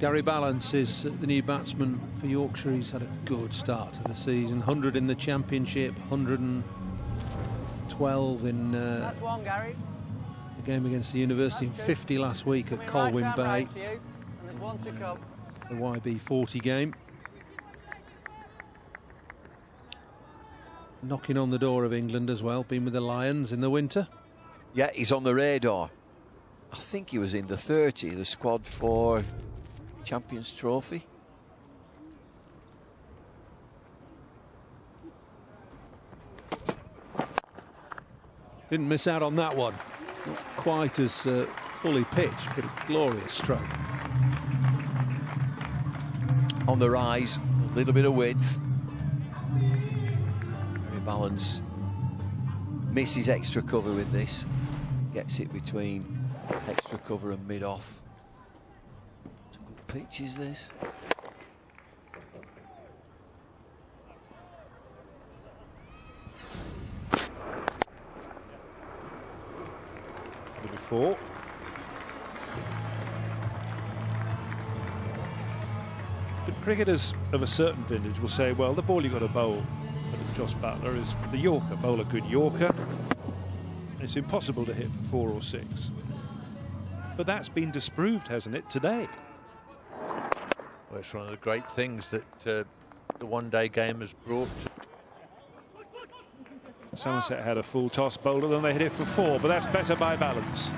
Gary Ballance is the new batsman for Yorkshire. He's had a good start to the season. 100 in the Championship, 112 in the game against the University, and 50 last week at Colwyn Bay, the YB 40 game. Knocking on the door of England as well, been with the Lions in the winter. Yeah, he's on the radar. I think he was in the 30, the squad for Champions Trophy. Didn't miss out on that one. Not quite as fully pitched, but a glorious stroke. On the rise, a little bit of width. Ballance misses extra cover with this, gets it between extra cover and mid-off. It's a good pitch, is this? Number 4. But cricketers of a certain vintage will say, well, the ball you've got to bowl at Jos Buttler is the Yorker. Bowl a good Yorker. It's impossible to hit for 4 or 6. But that's been disproved, hasn't it, today? Well, it's one of the great things that the one-day game has brought. Somerset had a full toss bowler, then they hit it for 4, but that's better by Ballance.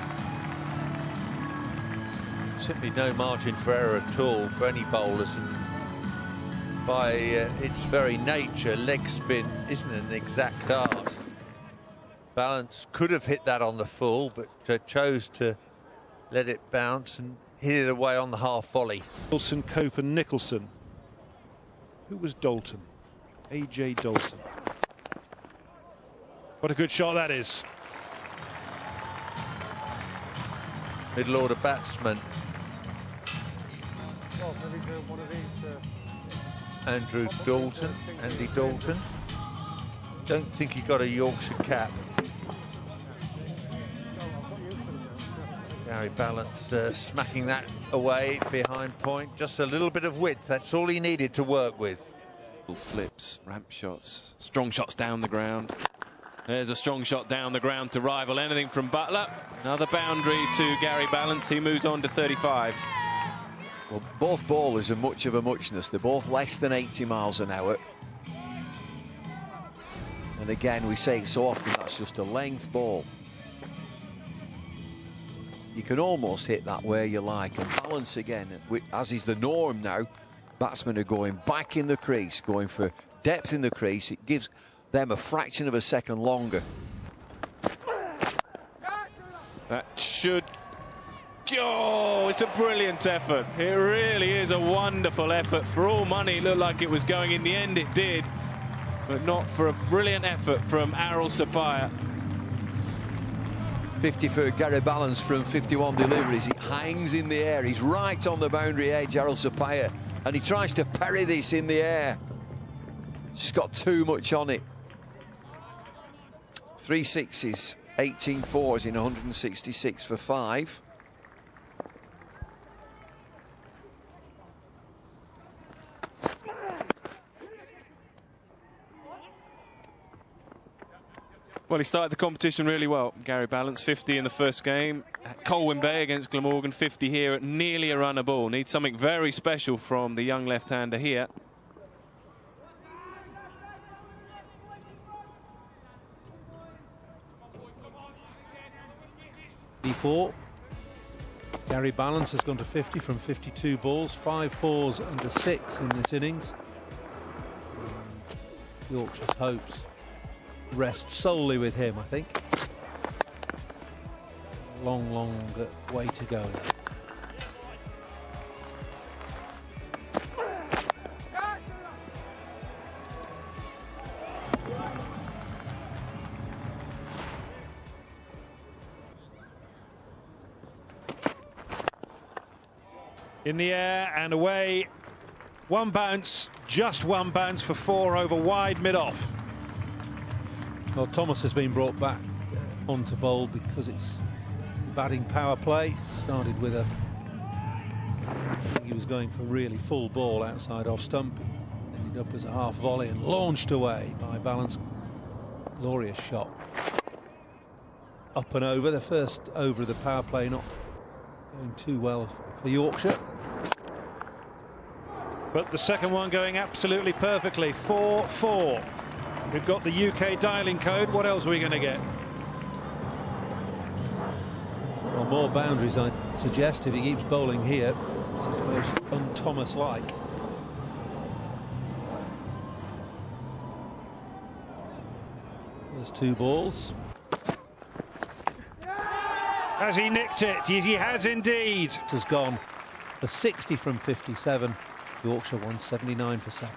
Simply no margin for error at all for any bowlers, and by its very nature, leg spin isn't an exact art. Ballance could have hit that on the full, but chose to let it bounce and hit it away on the half volley. Wilson, Cope and Nicholson. Who was Dalton? A.J. Dalton. What a good shot that is. Middle order batsman Andrew Dalton, Andy Dalton. Don't think he got a Yorkshire cap. Gary Ballance smacking that away behind point. Just a little bit of width, that's all he needed to work with. Flips, ramp shots, strong shots down the ground. There's a strong shot down the ground to rival anything from Butler. Another boundary to Gary Ballance. He moves on to 35. Well, both bowlers are much of a muchness. They're both less than 80 miles an hour. And again, we say it so often, that's just a length ball. You can almost hit that where you like. And Ballance again, as is the norm now, batsmen are going back in the crease, going for depth in the crease. It gives them a fraction of a second longer. That should... Oh, it's a brilliant effort. It really is a wonderful effort. For all money, it looked like it was going. In the end, it did. But not for a brilliant effort from Errol Sapaya. 50 for Gary Ballance from 51 deliveries. He hangs in the air. He's right on the boundary edge, Errol Sapaya. And he tries to parry this in the air. Just got too much on it. 3 sixes, 18 fours in 166 for 5. Well, he started the competition really well. Gary Ballance, 50 in the first game. At Colwyn Bay against Glamorgan, 50 here at nearly a run a ball. Needs something very special from the young left-hander here. D4. Gary Ballance has gone to 50 from 52 balls, 5 fours and a 6 in this innings. Yorkshire's hopes rest solely with him, I think. Long way to go there. In the air and away. One bounce, just one bounce for 4 over wide mid-off. Well, Thomas has been brought back onto bowl because it's batting power play. Started with a He was going for really full ball outside off stump. Ended up as a half volley and launched away by Ballance. Glorious shot. Up and over, the first over of the power play, not going too well for Yorkshire. But the second one going absolutely perfectly. 4-4. We've got the UK dialing code. What else are we going to get? Well, more boundaries, I suggest, if he keeps bowling here. This is most un-Thomas-like. There's 2 balls. Has he nicked it? He has indeed. Has gone for 60 from 57. Yorkshire won 79 for 7.